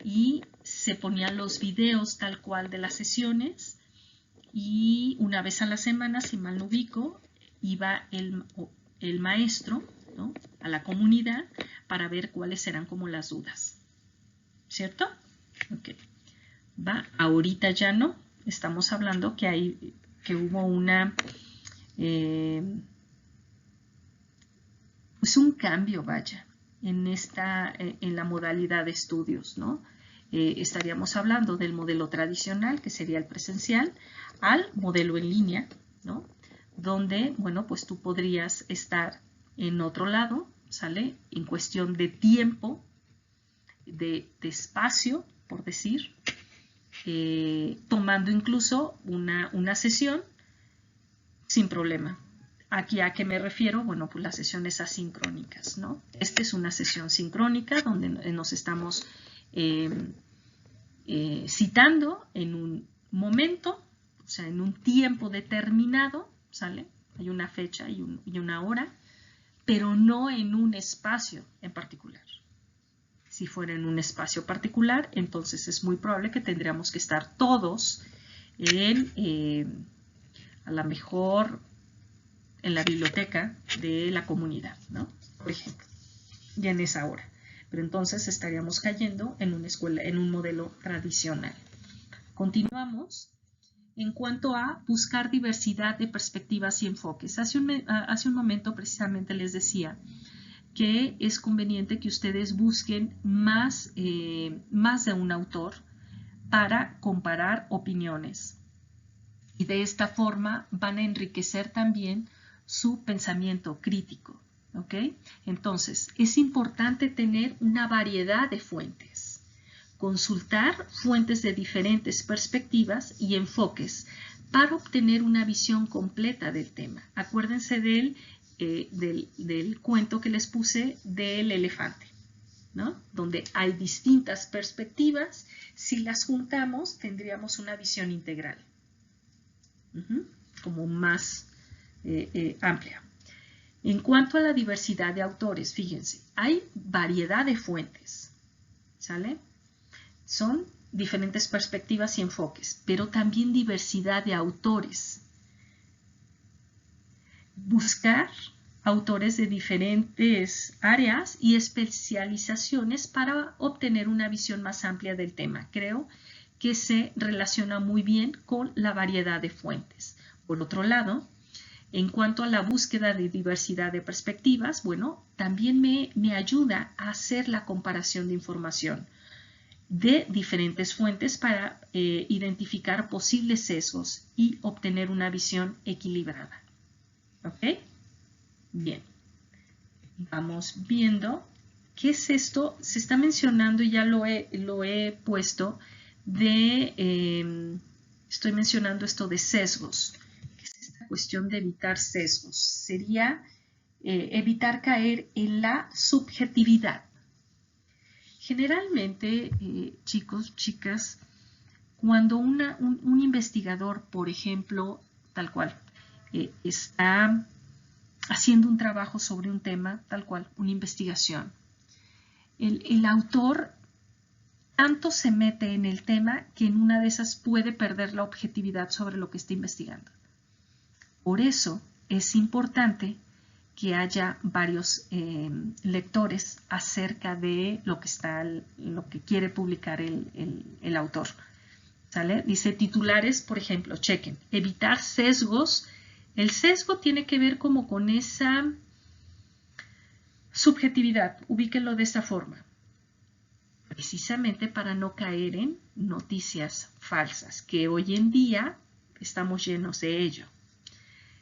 y se ponían los videos tal cual de las sesiones y una vez a la semana, si mal no ubico, iba el maestro, ¿no?, a la comunidad para ver cuáles eran como las dudas. ¿Cierto? Ok. Va, ahorita ya no. Estamos hablando que hubo una pues un cambio, vaya, en la modalidad de estudios, ¿no? Estaríamos hablando del modelo tradicional, que sería el presencial, al modelo en línea, ¿no? Donde, bueno, pues tú podrías estar en otro lado, ¿sale? En cuestión de tiempo, de espacio, por decir, tomando incluso una sesión sin problema. Aquí, ¿a qué me refiero? Bueno, pues las sesiones asincrónicas, ¿no? Esta es una sesión sincrónica donde nos estamos citando en un momento, o sea, en un tiempo determinado, ¿sale? Hay una fecha y una hora, pero no en un espacio en particular. Si fuera en un espacio particular, entonces es muy probable que tendríamos que estar todos en, a lo mejor, en la biblioteca de la comunidad, ¿no? Por ejemplo, ya en esa hora. Pero entonces estaríamos cayendo en una escuela, en un modelo tradicional. Continuamos. En cuanto a buscar diversidad de perspectivas y enfoques. Hace un momento precisamente les decía que es conveniente que ustedes busquen más de un autor para comparar opiniones. Y de esta forma van a enriquecer también su pensamiento crítico, ¿ok? Entonces, es importante tener una variedad de fuentes, consultar fuentes de diferentes perspectivas y enfoques para obtener una visión completa del tema. Acuérdense del cuento que les puse del elefante, ¿no? Donde hay distintas perspectivas. Si las juntamos, tendríamos una visión integral, como más amplia. En cuanto a la diversidad de autores, fíjense, hay variedad de fuentes, ¿sale? Son diferentes perspectivas y enfoques, pero también diversidad de autores. Buscar autores de diferentes áreas y especializaciones para obtener una visión más amplia del tema. Creo que se relaciona muy bien con la variedad de fuentes. Por otro lado, en cuanto a la búsqueda de diversidad de perspectivas, bueno, también me ayuda a hacer la comparación de información de diferentes fuentes para identificar posibles sesgos y obtener una visión equilibrada. ¿Ok? Bien. Vamos viendo qué es esto. Se está mencionando, y ya lo he puesto, estoy mencionando esto de sesgos. ¿Qué es esta cuestión de evitar sesgos? Sería evitar caer en la subjetividad. Generalmente, chicos, chicas, cuando un investigador, por ejemplo, tal cual, está haciendo un trabajo sobre un tema, tal cual, una investigación. El autor tanto se mete en el tema que en una de esas puede perder la objetividad sobre lo que está investigando. Por eso es importante que haya varios lectores acerca de lo que quiere publicar el autor. ¿Sale? Dice titulares, por ejemplo, chequen, evitar sesgos. El sesgo tiene que ver como con esa subjetividad, ubíquenlo de esta forma, precisamente para no caer en noticias falsas, que hoy en día estamos llenos de ello.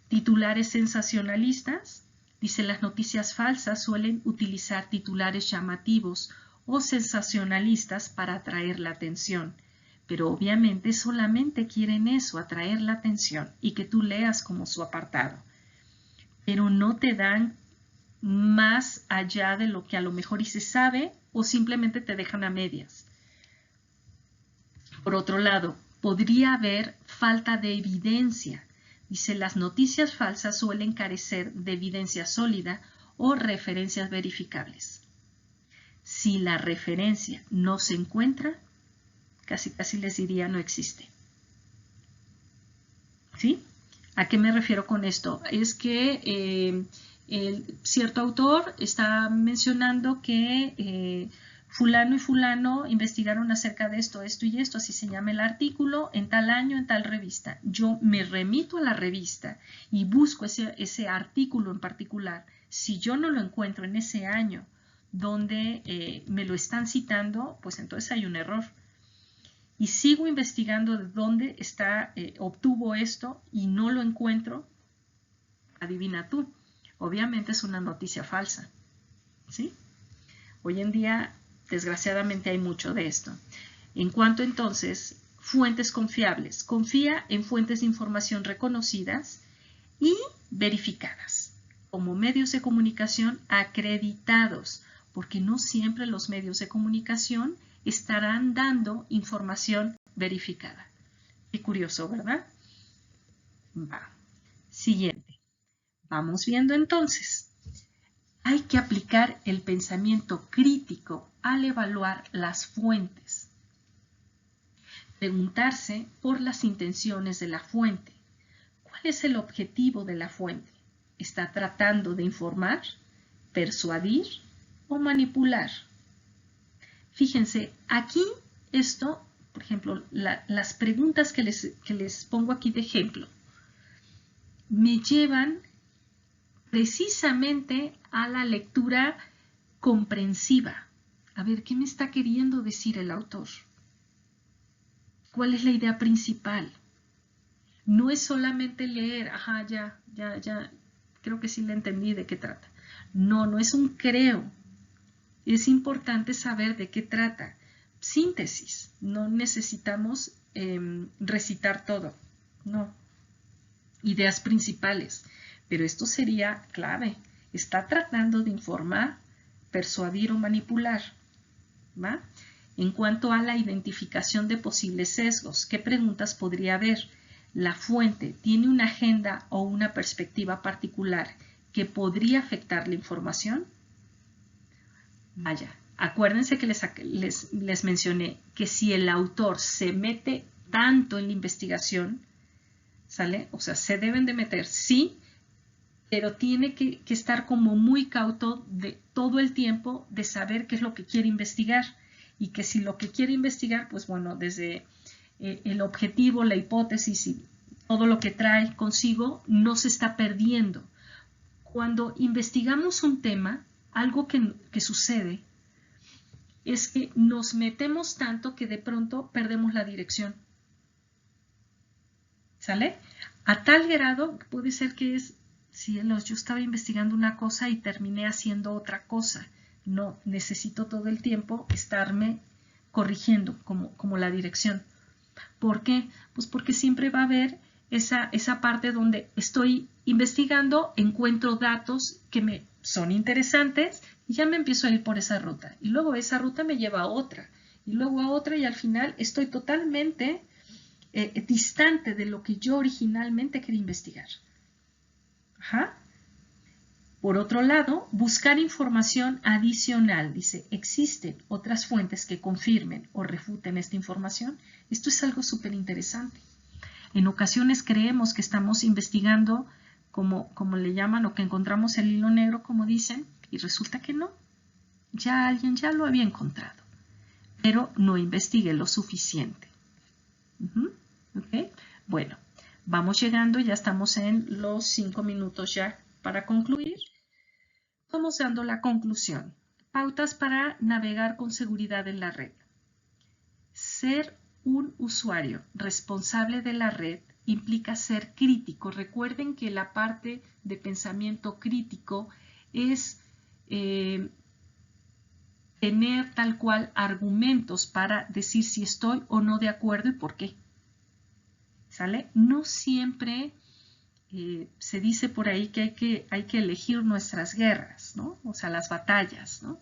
Titulares sensacionalistas, dice las noticias falsas suelen utilizar titulares llamativos o sensacionalistas para atraer la atención, pero obviamente solamente quieren eso, atraer la atención y que tú leas como su apartado, pero no te dan más allá de lo que a lo mejor y se sabe o simplemente te dejan a medias. Por otro lado, podría haber falta de evidencia. Dice, las noticias falsas suelen carecer de evidencia sólida o referencias verificables. Si la referencia no se encuentra, casi les diría no existe. ¿Sí? ¿A qué me refiero con esto? Es que cierto autor está mencionando que fulano y fulano investigaron acerca de esto, esto y esto, así se llama el artículo, en tal año, en tal revista. Yo me remito a la revista y busco ese artículo en particular. Si yo no lo encuentro en ese año donde me lo están citando, pues entonces hay un error. Y sigo investigando de dónde obtuvo esto y no lo encuentro, adivina tú, obviamente es una noticia falsa, ¿sí? Hoy en día, desgraciadamente, hay mucho de esto. En cuanto entonces, fuentes confiables, confía en fuentes de información reconocidas y verificadas, como medios de comunicación acreditados, porque no siempre los medios de comunicación estarán dando información verificada. Qué curioso, ¿verdad? Va. Siguiente. Vamos viendo entonces. Hay que aplicar el pensamiento crítico al evaluar las fuentes. Preguntarse por las intenciones de la fuente. ¿Cuál es el objetivo de la fuente? ¿Está tratando de informar, persuadir o manipular? Fíjense, aquí esto, por ejemplo, las preguntas que les pongo aquí de ejemplo, me llevan precisamente a la lectura comprensiva. A ver, ¿qué me está queriendo decir el autor? ¿Cuál es la idea principal? No es solamente leer, ajá, ya, creo que sí le entendí de qué trata. No es un creo. Es importante saber de qué trata. Síntesis. No necesitamos recitar todo. No. Ideas principales. Pero esto sería clave. Está tratando de informar, persuadir o manipular. ¿Va? En cuanto a la identificación de posibles sesgos, ¿qué preguntas podría haber? ¿La fuente tiene una agenda o una perspectiva particular que podría afectar la información? Vaya, acuérdense que les mencioné que si el autor se mete tanto en la investigación, ¿sale? O sea, se deben de meter, sí, pero tiene que estar como muy cauto de todo el tiempo de saber qué es lo que quiere investigar y que si lo que quiere investigar, pues bueno, desde el objetivo, la hipótesis y todo lo que trae consigo, no se está perdiendo. Cuando investigamos un tema, algo que sucede es que nos metemos tanto que de pronto perdemos la dirección. ¿Sale? A tal grado que puede ser que yo estaba investigando una cosa y terminé haciendo otra cosa. No, necesito todo el tiempo estarme corrigiendo como la dirección. ¿Por qué? Pues porque siempre va a haber esa parte donde estoy investigando, encuentro datos que me son interesantes y ya me empiezo a ir por esa ruta. Y luego esa ruta me lleva a otra, y luego a otra, y al final estoy totalmente distante de lo que yo originalmente quería investigar. Ajá. Por otro lado, buscar información adicional. Dice, ¿existen otras fuentes que confirmen o refuten esta información? Esto es algo súper interesante. En ocasiones creemos que estamos investigando como le llaman, o que encontramos el hilo negro, como dicen, y resulta que no. Ya alguien ya lo había encontrado, pero no investigué lo suficiente. ¿Okay? Bueno, vamos llegando, ya estamos en los 5 minutos ya para concluir. Vamos dando la conclusión. Pautas para navegar con seguridad en la red. Ser un usuario responsable de la red implica ser crítico. Recuerden que la parte de pensamiento crítico es tener tal cual argumentos para decir si estoy o no de acuerdo y por qué. ¿Sale? No siempre se dice por ahí que hay que elegir nuestras guerras, ¿no? O sea, las batallas, ¿no?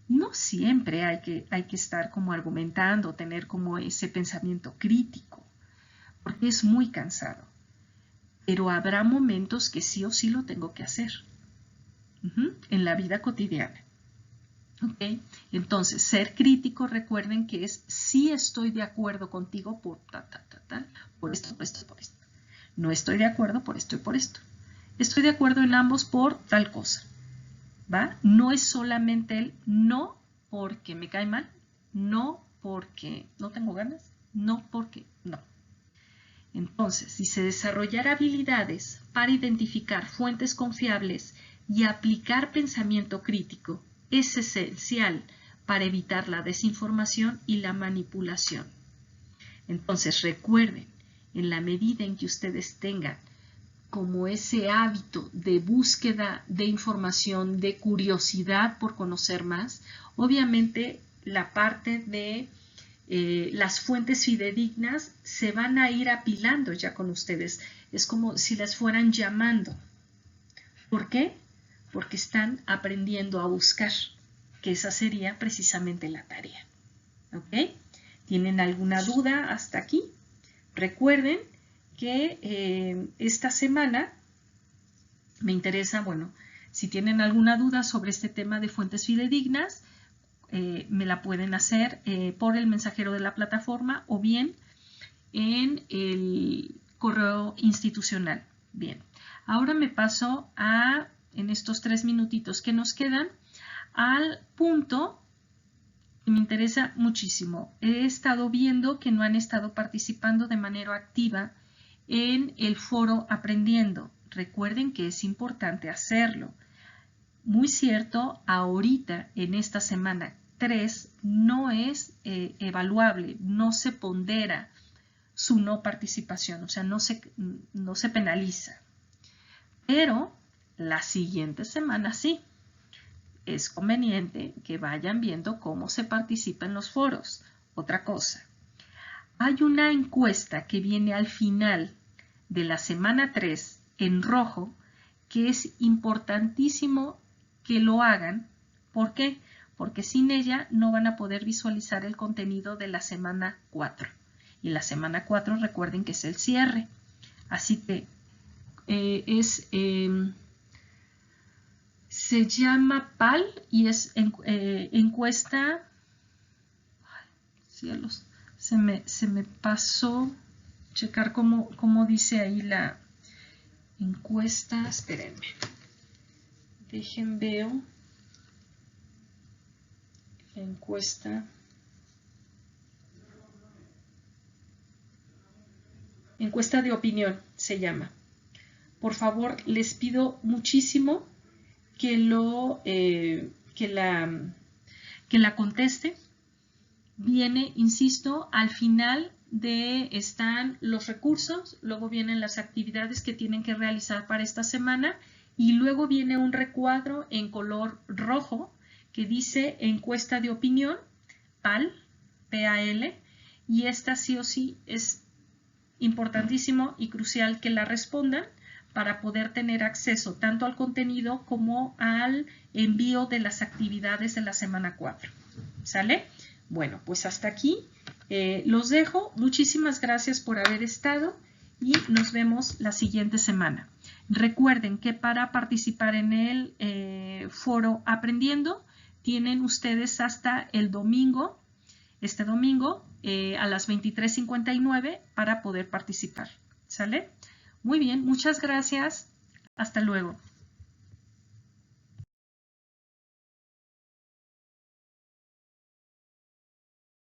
No siempre hay que estar como argumentando, tener como ese pensamiento crítico, porque es muy cansado. Pero habrá momentos que sí o sí lo tengo que hacer en la vida cotidiana. ¿Okay? Entonces, ser crítico, recuerden que es sí estoy de acuerdo contigo por por esto, por esto, por esto. No estoy de acuerdo por esto y por esto. Estoy de acuerdo en ambos por tal cosa. ¿Va? No es solamente el no porque me cae mal, no porque no tengo ganas, no porque no. Entonces, si se desarrollar habilidades para identificar fuentes confiables y aplicar pensamiento crítico, es esencial para evitar la desinformación y la manipulación. Entonces, recuerden, en la medida en que ustedes tengan como ese hábito de búsqueda de información, de curiosidad por conocer más, obviamente la parte de las fuentes fidedignas se van a ir apilando ya con ustedes. Es como si las fueran llamando. ¿Por qué? Porque están aprendiendo a buscar, que esa sería precisamente la tarea. ¿Ok? ¿Tienen alguna duda hasta aquí? Recuerden que esta semana me interesa, bueno, si tienen alguna duda sobre este tema de fuentes fidedignas, me la pueden hacer por el mensajero de la plataforma o bien en el correo institucional. Bien, ahora me paso en estos 3 minutitos que nos quedan, al punto que me interesa muchísimo. He estado viendo que no han estado participando de manera activa en el foro Aprendiendo. Recuerden que es importante hacerlo. Muy cierto, ahorita en esta semana 3 no es evaluable, no se pondera su no participación, o sea, no se penaliza. Pero la siguiente semana sí. Es conveniente que vayan viendo cómo se participa en los foros. Otra cosa, hay una encuesta que viene al final de la semana 3 en rojo, que es importantísimo que lo hagan. ¿Por qué? Porque sin ella no van a poder visualizar el contenido de la semana 4. Y la semana 4 recuerden que es el cierre. Así que se llama PAL y es encuesta. Ay, cielos, se me pasó checar cómo dice ahí la encuesta. Espérenme. Dejen veo. La encuesta. Encuesta de opinión se llama. Por favor, les pido muchísimo que la conteste. Viene, insisto, al final están los recursos, luego vienen las actividades que tienen que realizar para esta semana y luego viene un recuadro en color rojo que dice encuesta de opinión, PAL, P-A-L, y esta sí o sí es importantísimo y crucial que la respondan para poder tener acceso tanto al contenido como al envío de las actividades de la semana 4. ¿Sale? Bueno, pues hasta aquí los dejo. Muchísimas gracias por haber estado y nos vemos la siguiente semana. Recuerden que para participar en el foro Aprendiendo, tienen ustedes hasta el domingo, este domingo, a las 23:59 para poder participar. ¿Sale? Muy bien, muchas gracias. Hasta luego.